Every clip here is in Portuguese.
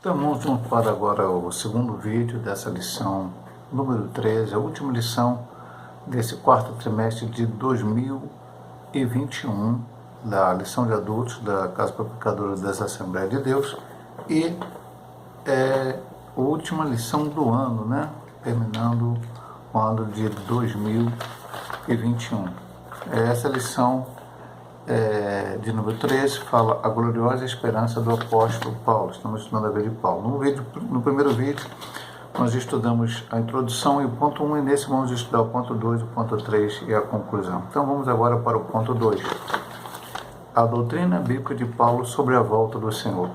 Então vamos para agora o segundo vídeo dessa lição número 13, a última lição desse quarto trimestre de 2021, da lição de adultos da Casa Publicadora das Assembleias de Deus, e a última lição do ano, né? Terminando o ano de 2021. Essa lição de número 13 fala a gloriosa esperança do apóstolo Paulo. Estamos estudando a vida de Paulo. No primeiro vídeo, nós estudamos a introdução e o ponto 1, e nesse vamos estudar o ponto 2, o ponto 3 e a conclusão. Então vamos agora para o ponto 2. A doutrina bíblica de Paulo sobre a volta do Senhor.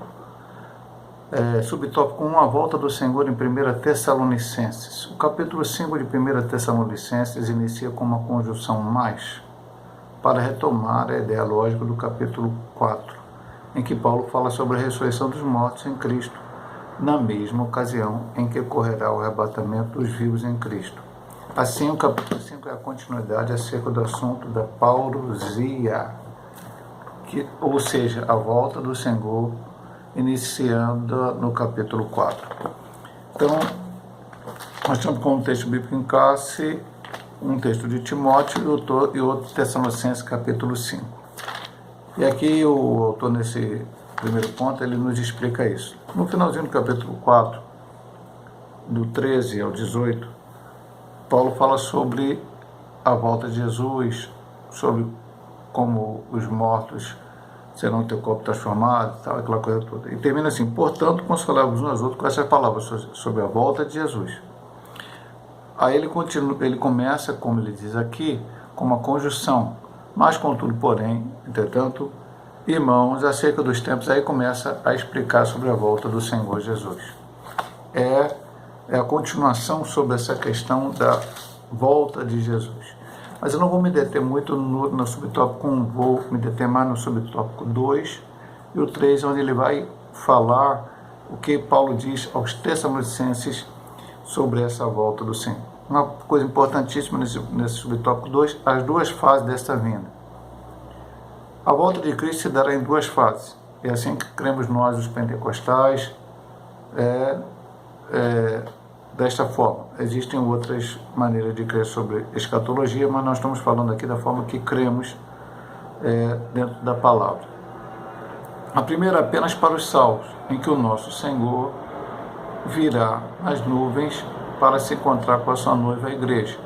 Subtópico 1, a volta do Senhor em 1 Tessalonicenses. O capítulo 5 de 1 Tessalonicenses inicia com uma conjunção mais, para retomar a ideia lógica do capítulo 4, em que Paulo fala sobre a ressurreição dos mortos em Cristo, na mesma ocasião em que ocorrerá o arrebatamento dos vivos em Cristo. Assim, o capítulo 5 é a continuidade acerca do assunto da parousia, ou seja, a volta do Senhor, iniciando no capítulo 4. Então, nós temos como texto bíblico em classe um texto de Timóteo e outro Tessalonicenses capítulo 5. E aqui o autor, nesse primeiro ponto, ele nos explica isso. No finalzinho do capítulo 4, do 13 ao 18, Paulo fala sobre a volta de Jesus, sobre como os mortos serão ter o corpo transformado, tal, aquela coisa toda. E termina assim: portanto, consolai-vos uns aos outros com essas palavras sobre a volta de Jesus. Aí ele começa, como ele diz aqui, com uma conjunção, mas contudo, porém, entretanto, irmãos, acerca dos tempos, aí começa a explicar sobre a volta do Senhor Jesus. É a continuação sobre essa questão da volta de Jesus. Mas eu não vou me deter muito no subtópico 1, vou me deter mais no subtópico 2 e o 3, onde ele vai falar o que Paulo diz aos Tessalonicenses sobre essa volta do Senhor. Uma coisa importantíssima nesse subtópico 2, as duas fases desta vinda. A volta de Cristo se dará em duas fases. É assim que cremos nós, os pentecostais, desta forma. Existem outras maneiras de crer sobre escatologia, mas nós estamos falando aqui da forma que cremos dentro da palavra. A primeira apenas para os salvos, em que o nosso Senhor virá nas nuvens para se encontrar com a sua noiva, a igreja.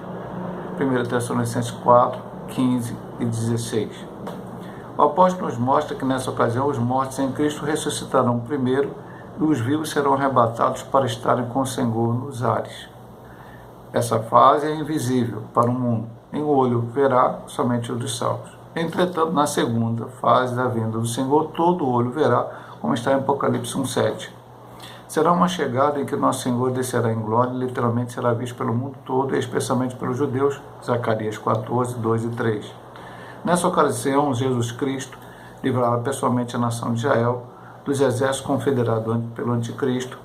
1 Tessalonicenses 4, 15 e 16. O apóstolo nos mostra que nessa ocasião os mortos em Cristo ressuscitarão primeiro e os vivos serão arrebatados para estarem com o Senhor nos ares. Essa fase é invisível para o mundo, nem o olho verá, somente os dos salvos. Entretanto, na segunda fase da vinda do Senhor, todo olho verá, como está em Apocalipse 1:7. Será uma chegada em que nosso Senhor descerá em glória e literalmente será visto pelo mundo todo, e especialmente pelos judeus, Zacarias 14, 2 e 3. Nessa ocasião, Jesus Cristo livrará pessoalmente a nação de Israel dos exércitos confederados pelo Anticristo,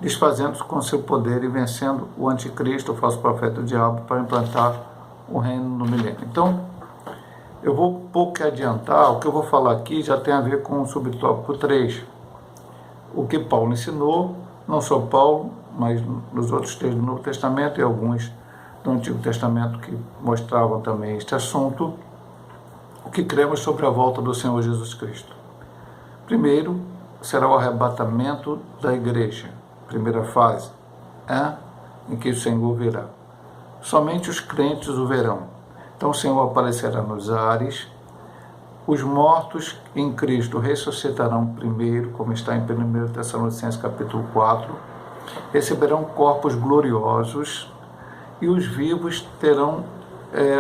desfazendo-se com seu poder e vencendo o Anticristo, o falso profeta, o diabo, para implantar o reino no milênio. Então, eu vou um pouco adiantar, o que eu vou falar aqui já tem a ver com o subtópico 3. O que Paulo ensinou, não só Paulo, mas nos outros textos do Novo Testamento e alguns do Antigo Testamento que mostravam também este assunto, o que cremos sobre a volta do Senhor Jesus Cristo. Primeiro, será o arrebatamento da igreja, primeira fase, em que o Senhor virá. Somente os crentes o verão. Então o Senhor aparecerá nos ares. Os mortos em Cristo ressuscitarão primeiro, como está em 1 Tessalonicenses capítulo 4, receberão corpos gloriosos e os vivos terão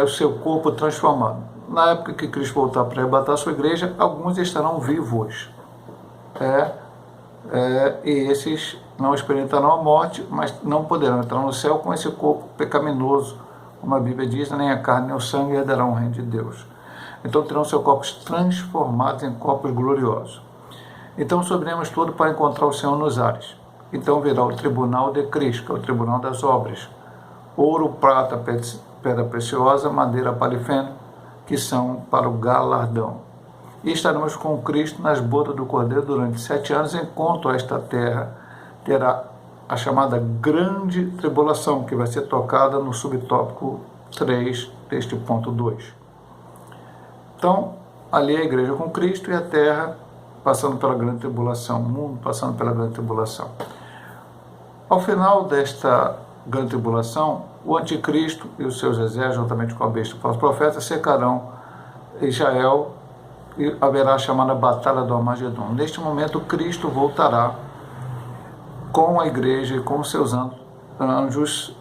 o seu corpo transformado. Na época que Cristo voltar para arrebatar a sua igreja, alguns estarão vivos, e esses não experimentarão a morte, mas não poderão entrar no céu com esse corpo pecaminoso, como a Bíblia diz, nem a carne nem o sangue herdarão o reino de Deus. Então terão seus corpos transformados em corpos gloriosos. Então subiremos tudo para encontrar o Senhor nos ares. Então virá o tribunal de Cristo, que é o tribunal das obras. Ouro, prata, pedra preciosa, madeira, palifeno, que são para o galardão. e estaremos com Cristo nas bodas do Cordeiro durante 7 anos, enquanto esta terra terá a chamada grande tribulação, que vai ser tocada no subtópico 3 deste ponto 2. Então, ali a igreja com Cristo e a terra passando pela grande tribulação, o mundo passando pela grande tribulação. Ao final desta grande tribulação, o anticristo e os seus exércitos, juntamente com a besta e o falso profeta, cercarão Israel e haverá a chamada Batalha do Armagedon. Neste momento, Cristo voltará com a igreja e com os seus anjos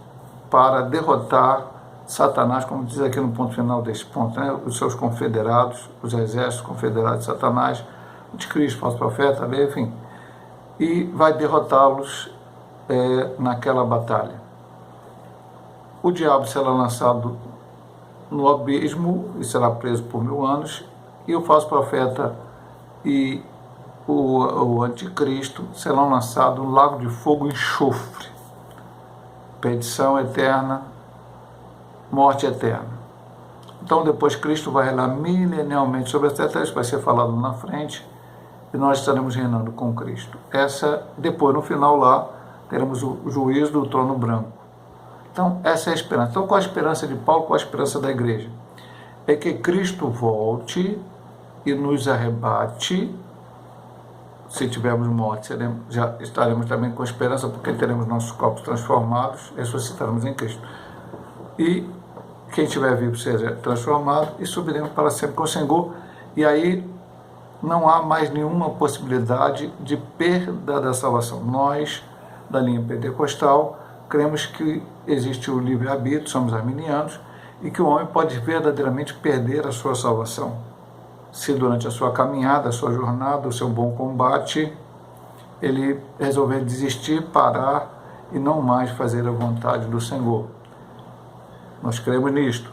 para derrotar Satanás, como diz aqui no ponto final deste ponto, né? Os seus confederados, os exércitos confederados de Satanás, anticristo, falso profeta, enfim, e vai derrotá-los naquela batalha. O diabo será lançado no abismo e será preso por 1000 anos, e o falso profeta e o anticristo serão lançados no lago de fogo e enxofre, perdição eterna, morte eterna. Então depois Cristo vai reinar milenialmente sobre a terra, isso vai ser falado na frente, e nós estaremos reinando com Cristo. Depois, no final lá, teremos o juízo do trono branco. Então, essa é a esperança. Então, qual a esperança de Paulo, qual a esperança da igreja? É que Cristo volte e nos arrebate. Se tivermos morte, já estaremos também com esperança, porque teremos nossos corpos transformados, ressuscitaremos em Cristo. E quem estiver vivo seja transformado e subiremos para sempre com o Senhor. E aí não há mais nenhuma possibilidade de perda da salvação. Nós, da linha pentecostal, cremos que existe o livre-arbítrio, somos arminianos, e que o homem pode verdadeiramente perder a sua salvação, se durante a sua caminhada, a sua jornada, o seu bom combate, ele resolver desistir, parar e não mais fazer a vontade do Senhor. Nós cremos nisto.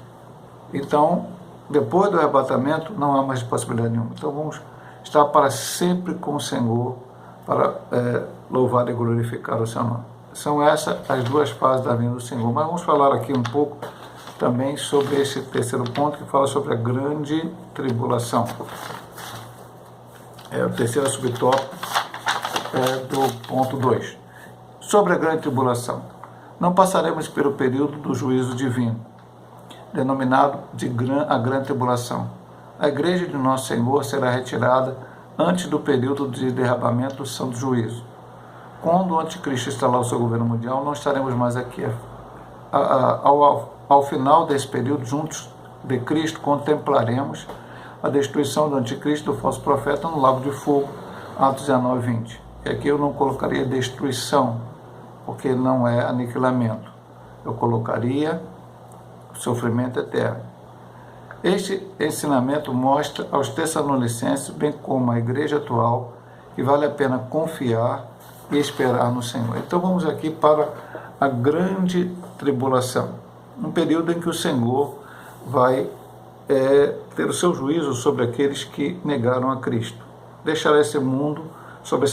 Então, depois do arrebatamento, não há mais possibilidade nenhuma. Então, vamos estar para sempre com o Senhor, para louvar e glorificar o seu nome. São essas as duas fases da vinda do Senhor. Mas vamos falar aqui um pouco também sobre esse terceiro ponto, que fala sobre a grande tribulação. O terceiro subtópico do ponto 2. Sobre a grande tribulação. Não passaremos pelo período do juízo divino, denominado de a grande tribulação. A igreja de nosso Senhor será retirada antes do período de derramamento do santo juízo. Quando o anticristo instalar o seu governo mundial, não estaremos mais aqui. Ao final desse período, juntos de Cristo, contemplaremos a destruição do anticristo e do falso profeta no lago de fogo, Atos 19, 20. E aqui eu não colocaria destruição, porque não é aniquilamento. Eu colocaria sofrimento eterno. Este ensinamento mostra aos Tessalonicenses, bem como à igreja atual, que vale a pena confiar e esperar no Senhor. Então vamos aqui para a grande tribulação, um período em que o Senhor vai ter o seu juízo sobre aqueles que negaram a Cristo. Deixará esse mundo sobre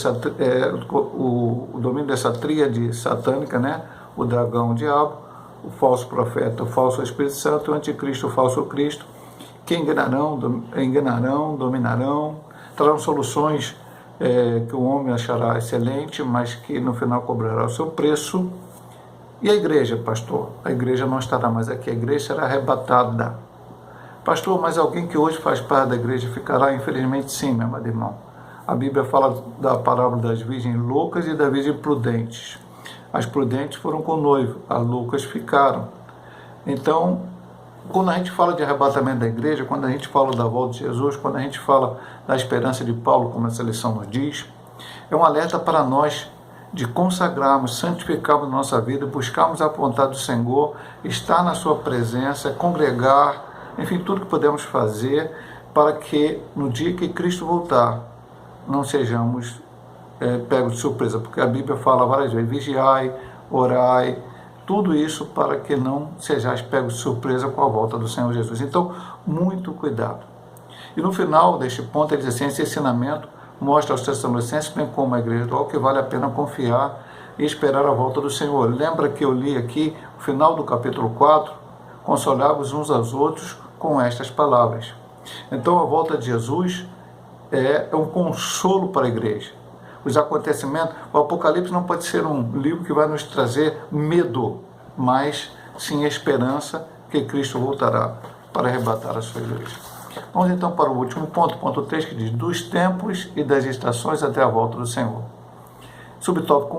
o domínio dessa tríade satânica, né? O dragão, o diabo, o falso profeta, o falso Espírito Santo, o anticristo, o falso Cristo, que enganarão, dominarão, trarão soluções que o homem achará excelente, mas que no final cobrará o seu preço. E a igreja, pastor? A igreja não estará mais aqui, a igreja será arrebatada. Pastor, mas alguém que hoje faz parte da igreja ficará? Infelizmente sim, meu amado irmão. A Bíblia fala da parábola das virgens loucas e das virgens prudentes. As prudentes foram com o noivo, as loucas ficaram. Então, quando a gente fala de arrebatamento da igreja, quando a gente fala da volta de Jesus, quando a gente fala da esperança de Paulo, como essa lição nos diz, é um alerta para nós de consagrarmos, santificarmos nossa vida, buscarmos a vontade do Senhor, estar na sua presença, congregar, enfim, tudo que podemos fazer para que no dia que Cristo voltar, não sejamos pegos de surpresa, porque a Bíblia fala várias vezes, vigiai, orai, tudo isso para que não sejais pegos de surpresa com a volta do Senhor Jesus. Então, muito cuidado. E no final deste ponto, ele diz assim, esse ensinamento mostra aos Tessalonicenses, bem como a igreja atual, que vale a pena confiar e esperar a volta do Senhor. Lembra que eu li aqui, o final do capítulo 4, consolai-vos uns aos outros com estas palavras. Então, a volta de Jesus é um consolo para a igreja. Os acontecimentos, o Apocalipse não pode ser um livro que vai nos trazer medo, mas sim esperança que Cristo voltará para arrebatar a sua igreja. Vamos então para o último ponto, ponto 3, que diz: dos tempos e das estações até a volta do Senhor. Subtópico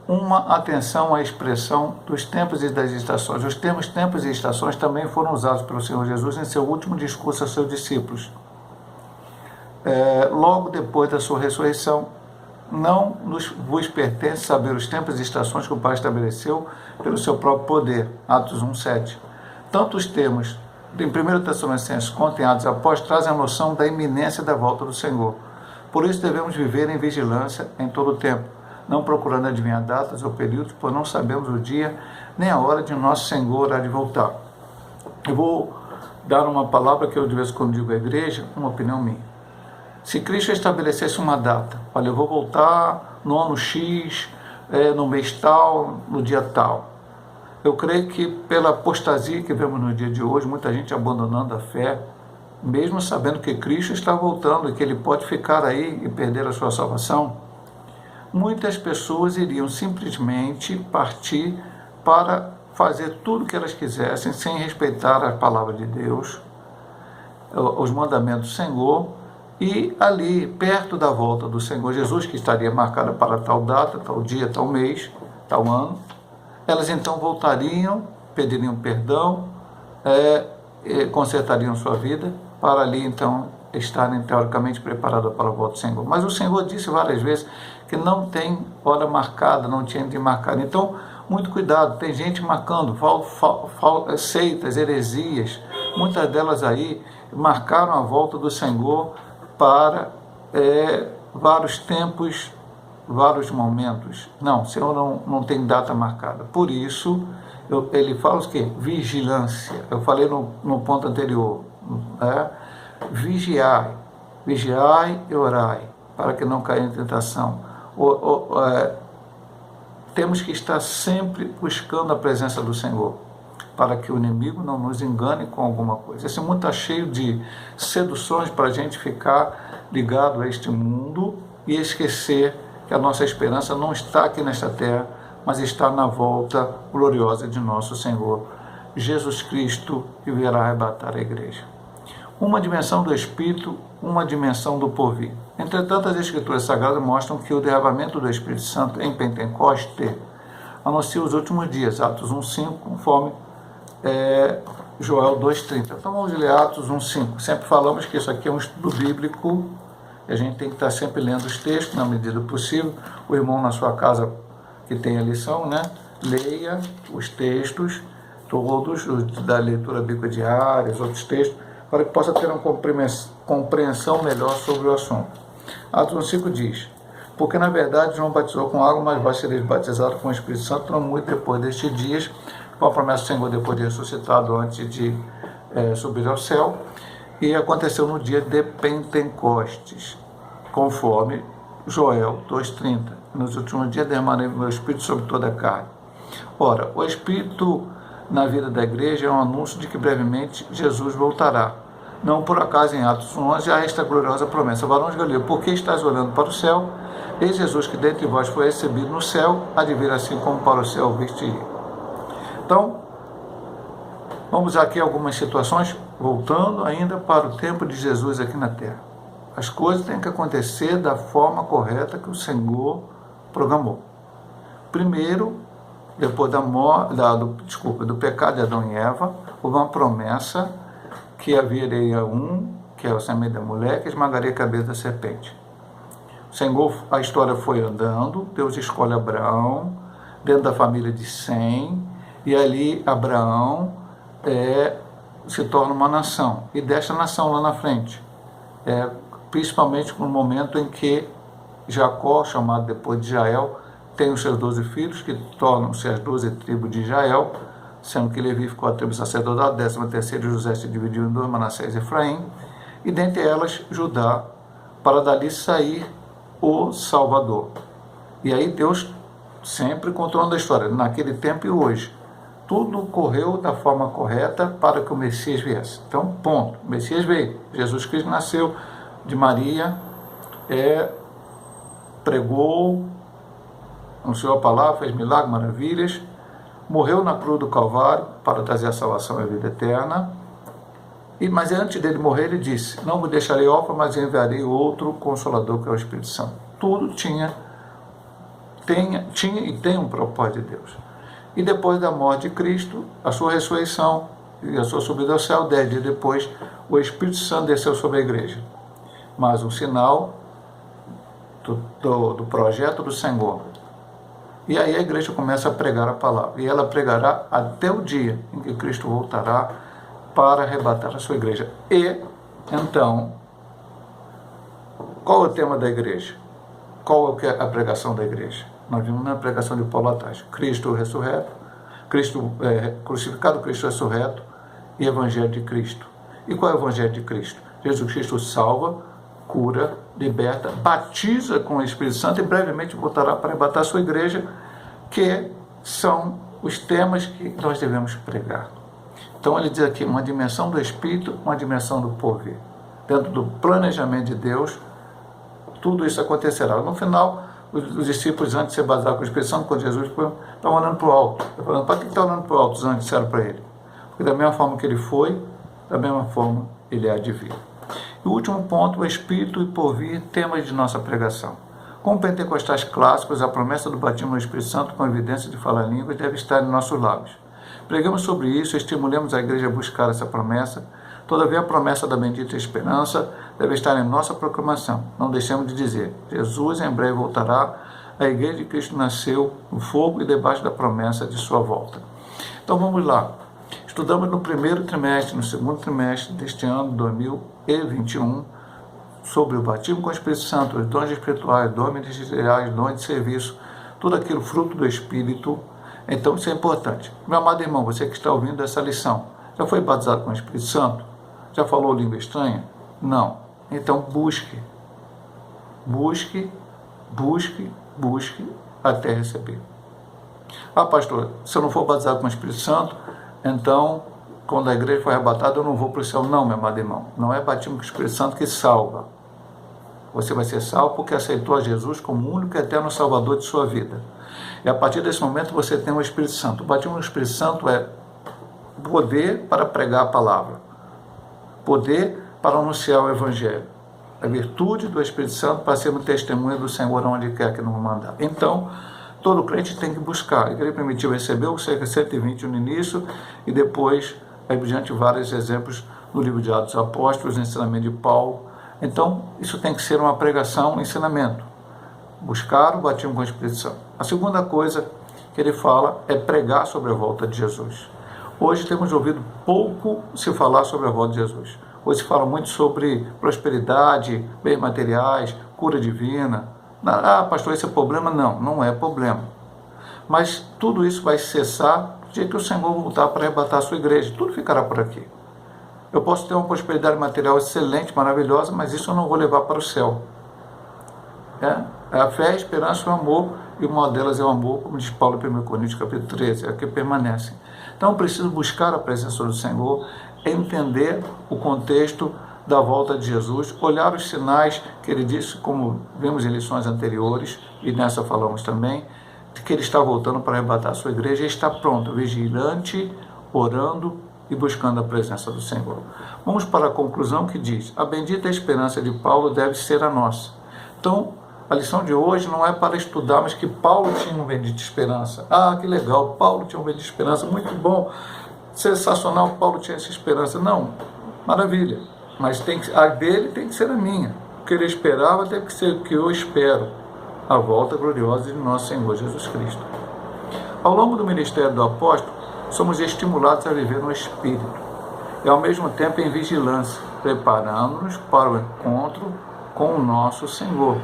1, uma atenção à expressão dos tempos e das estações. Os termos tempos e estações também foram usados pelo Senhor Jesus em seu último discurso a seus discípulos. Logo depois da sua ressurreição, não vos pertence saber os tempos e estações que o Pai estabeleceu pelo seu próprio poder. Atos 1:7. Tanto os termos em 1 Tessalonicenses quanto em Atos Apóstolos trazem a noção da iminência da volta do Senhor. Por isso devemos viver em vigilância em todo o tempo, não procurando adivinhar datas ou períodos, pois não sabemos o dia nem a hora de nosso Senhor há de voltar. Eu vou dar uma palavra que eu de vez em quando digo à igreja, uma opinião minha. Se Cristo estabelecesse uma data, olha, eu vou voltar no ano X, no mês tal, no dia tal. Eu creio que pela apostasia que vemos no dia de hoje, muita gente abandonando a fé, mesmo sabendo que Cristo está voltando e que Ele pode ficar aí e perder a sua salvação, muitas pessoas iriam simplesmente partir para fazer tudo o que elas quisessem, sem respeitar a palavra de Deus, os mandamentos do Senhor, e ali, perto da volta do Senhor Jesus, que estaria marcada para tal data, tal dia, tal mês, tal ano, elas então voltariam, pediriam perdão, consertariam sua vida, para ali então estarem teoricamente preparadas para a volta do Senhor. Mas o Senhor disse várias vezes que não tem hora marcada, não tinha de marcar. Então, muito cuidado, tem gente marcando, seitas, heresias, muitas delas aí marcaram a volta do Senhor para vários tempos, vários momentos. Não, o Senhor não tem data marcada. Por isso, ele fala o quê? Vigilância. Eu falei no ponto anterior. Vigiai e orai, para que não caia em tentação. Temos que estar sempre buscando a presença do Senhor, para que o inimigo não nos engane com alguma coisa. Esse mundo está cheio de seduções para a gente ficar ligado a este mundo e esquecer que a nossa esperança não está aqui nesta terra, mas está na volta gloriosa de nosso Senhor Jesus Cristo, que virá arrebatar a igreja. Uma dimensão do Espírito, uma dimensão do porvir. Entretanto, as Escrituras Sagradas mostram que o derramamento do Espírito Santo em Pentecoste anuncia os últimos dias, Atos 1:5, conforme Joel 2:30. Então vamos ler Atos 1:5. Sempre falamos que isso aqui é um estudo bíblico, e a gente tem que estar sempre lendo os textos na medida do possível. O irmão na sua casa que tem a lição, leia os textos todos da leitura bíblica diária, os outros textos, para que possa ter uma compreensão melhor sobre o assunto. Atos 1:5 diz: porque na verdade João batizou com água, mas vós sereis batizados com o Espírito Santo não muito depois destes dias, com a promessa do Senhor depois de ressuscitado, antes de subir ao céu. E aconteceu no dia de Pentecostes, conforme Joel 2:30. Nos últimos dias derramarei meu Espírito sobre toda a carne. Ora, o Espírito na vida da igreja é um anúncio de que brevemente Jesus voltará. Não por acaso em Atos 11 há esta gloriosa promessa: varões de Galileia, por que estás olhando para o céu? Eis Jesus que dentre vós foi recebido no céu, há de vir assim como para o céu viste ir. Então, vamos aqui a algumas situações, voltando ainda para o tempo de Jesus aqui na terra. As coisas têm que acontecer da forma correta que o Senhor programou. Primeiro, depois do pecado de Adão e Eva, houve uma promessa que haveria que é o semente da mulher, que esmagaria a cabeça da serpente. O Senhor, a história foi andando, Deus escolhe Abraão, dentro da família de Sem, e ali Abraão se torna uma nação. E desta nação lá na frente, principalmente no momento em que Jacó, chamado depois de Israel, tem os seus 12 filhos, que tornam-se as 12 tribos de Israel, sendo que Levi ficou a tribo sacerdotal, 13ª José se dividiu em 2, Manassés e Efraim, e dentre elas Judá, para dali sair o Salvador. E aí Deus sempre controlando a história, naquele tempo e hoje. Tudo correu da forma correta para que o Messias viesse. Então, ponto. O Messias veio, Jesus Cristo nasceu, de Maria, pregou, anunciou a palavra, fez milagres, maravilhas, morreu na cruz do Calvário para trazer a salvação e a vida eterna. Mas antes dele morrer, ele disse: não vos deixarei órfão, mas enviarei outro Consolador, que é o Espírito Santo. Tudo tinha e tem um propósito de Deus. E depois da morte de Cristo, a sua ressurreição e a sua subida ao céu, 10 dias depois, o Espírito Santo desceu sobre a igreja. Mais um sinal do projeto do Senhor. E aí a igreja começa a pregar a palavra. E ela pregará até o dia em que Cristo voltará para arrebatar a sua igreja. E, então, qual é o tema da igreja? Qual é a pregação da igreja? Nós vimos na pregação de Paulo atrás: Cristo ressurreto, Cristo crucificado, Cristo ressurreto e Evangelho de Cristo. E qual é o Evangelho de Cristo? Jesus Cristo salva, cura, liberta, batiza com o Espírito Santo e brevemente voltará para arrebatar a sua igreja, que são os temas que nós devemos pregar. Então ele diz aqui uma dimensão do Espírito, uma dimensão do porvir. Dentro do planejamento de Deus, tudo isso acontecerá. No final, os discípulos, antes de ser batizados com o Espírito Santo, quando Jesus foi, estavam olhando para o alto. Falando: para que está olhando para o alto? Os anjos disseram para ele: porque da mesma forma que ele foi, da mesma forma ele há de vir. E o último ponto: o Espírito e porvir, temas de nossa pregação. Como pentecostais clássicos, a promessa do batismo no Espírito Santo com evidência de falar línguas deve estar em nossos lábios. Pregamos sobre isso e estimulemos a igreja a buscar essa promessa. Todavia, a promessa da bendita esperança deve estar em nossa proclamação. Não deixemos de dizer: Jesus em breve voltará. A igreja de Cristo nasceu no fogo e debaixo da promessa de sua volta. Então vamos lá. Estudamos no primeiro trimestre, no segundo trimestre deste ano, 2021, sobre o batismo com o Espírito Santo, os dons espirituais, dons ministeriais, dons de serviço, tudo aquilo fruto do Espírito. Então isso é importante. Meu amado irmão, você que está ouvindo essa lição, já foi batizado com o Espírito Santo? Já falou língua estranha? Não. Então busque até receber. Ah, pastor, se eu não for batizado com o Espírito Santo, então, quando a igreja for arrebatada, eu não vou para o céu. Não, meu amado irmão. Não é batismo com o Espírito Santo que salva. Você vai ser salvo porque aceitou a Jesus como o único e eterno Salvador de sua vida. E a partir desse momento você tem o Espírito Santo. O batismo com o Espírito Santo é poder para pregar a palavra. Poder para anunciar o Evangelho. A virtude do Espírito Santo para sermos testemunha do Senhor onde quer que nos mandar. Então, todo crente tem que buscar. A igreja primitiva recebeu cerca de 120 no início e depois, aí por diante, vários exemplos no livro de Atos dos Apóstolos, ensinamento de Paulo. Então, isso tem que ser uma pregação, um ensinamento. Buscar o batismo com o Espírito Santo. A segunda coisa que ele fala é pregar sobre a volta de Jesus. Hoje temos ouvido pouco se falar sobre a volta de Jesus. Hoje se fala muito sobre prosperidade, bens materiais, cura divina. Ah, pastor, esse é problema? Não, não é problema. Mas tudo isso vai cessar no dia que o Senhor voltar para arrebatar a sua igreja. Tudo ficará por aqui. Eu posso ter uma prosperidade material excelente, maravilhosa, mas isso eu não vou levar para o céu. É a fé, a esperança e o amor, e uma delas é o amor, como diz Paulo em 1 Coríntios capítulo 13, é que permanecem. Então eu preciso buscar a presença do Senhor, entender o contexto da volta de Jesus, olhar os sinais que ele disse, como vimos em lições anteriores, e nessa falamos também, de que ele está voltando para arrebatar a sua igreja e está pronto, vigilante, orando e buscando a presença do Senhor. Vamos para a conclusão que diz: a bendita esperança de Paulo deve ser a nossa. Então, a lição de hoje não é para estudarmos que Paulo tinha uma bendita esperança. Ah, que legal, Paulo tinha uma bendita esperança, muito bom, sensacional, Paulo tinha essa esperança. Não, maravilha, mas a dele tem que ser a minha. O que ele esperava tem que ser o que eu espero, a volta gloriosa de nosso Senhor Jesus Cristo. Ao longo do ministério do apóstolo, somos estimulados a viver no Espírito e ao mesmo tempo em vigilância, preparando-nos para o encontro com o nosso Senhor.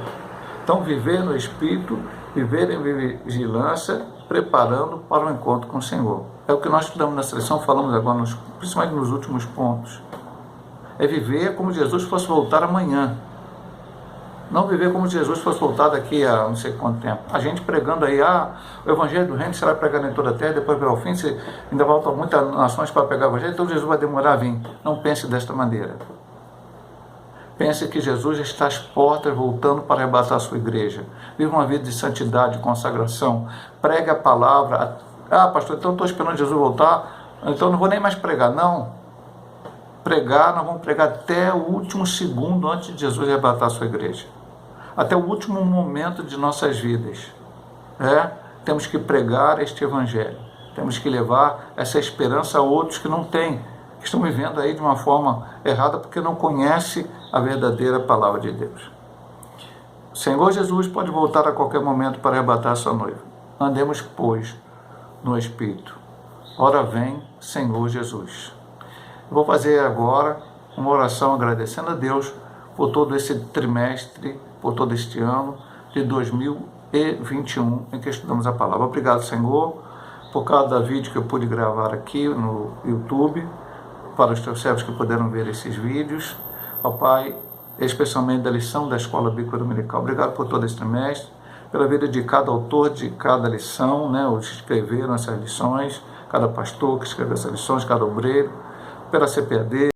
Então, viver no Espírito, viver em vigilância, preparando para o encontro com o Senhor. É o que nós estudamos na lição, falamos agora, principalmente nos últimos pontos. É viver como se Jesus fosse voltar amanhã. Não viver como se Jesus fosse voltar daqui a não sei quanto tempo. A gente pregando aí, o Evangelho do Reino será pregado em toda a terra, depois virá o fim, ainda faltam muitas nações para pegar o Evangelho, então Jesus vai demorar a vir. Não pense desta maneira. Pense que Jesus está às portas, voltando para arrebatar a sua igreja. Viva uma vida de santidade, de consagração. Pregue a palavra. Ah, pastor, então estou esperando Jesus voltar, então não vou nem mais pregar. Não. Pregar, nós vamos pregar até o último segundo antes de Jesus arrebatar a sua igreja. Até o último momento de nossas vidas. Temos que pregar este evangelho. Temos que levar essa esperança a outros que não têm, que estão vivendo aí de uma forma errada porque não conhecem a verdadeira palavra de Deus. O Senhor Jesus pode voltar a qualquer momento para arrebatar a sua noiva. Andemos, pois, no Espírito. Ora vem, Senhor Jesus. Eu vou fazer agora uma oração agradecendo a Deus por todo esse trimestre, por todo este ano de 2021 em que estudamos a palavra. Obrigado, Senhor, por cada vídeo que eu pude gravar aqui no YouTube, para os teus servos que puderam ver esses vídeos. Ó Pai, especialmente da lição da Escola Bíblica Dominical. Obrigado por todo esse trimestre, pela vida de cada autor de cada lição, os que escreveram essas lições, cada pastor que escreveu essas lições, cada obreiro, pela CPAD,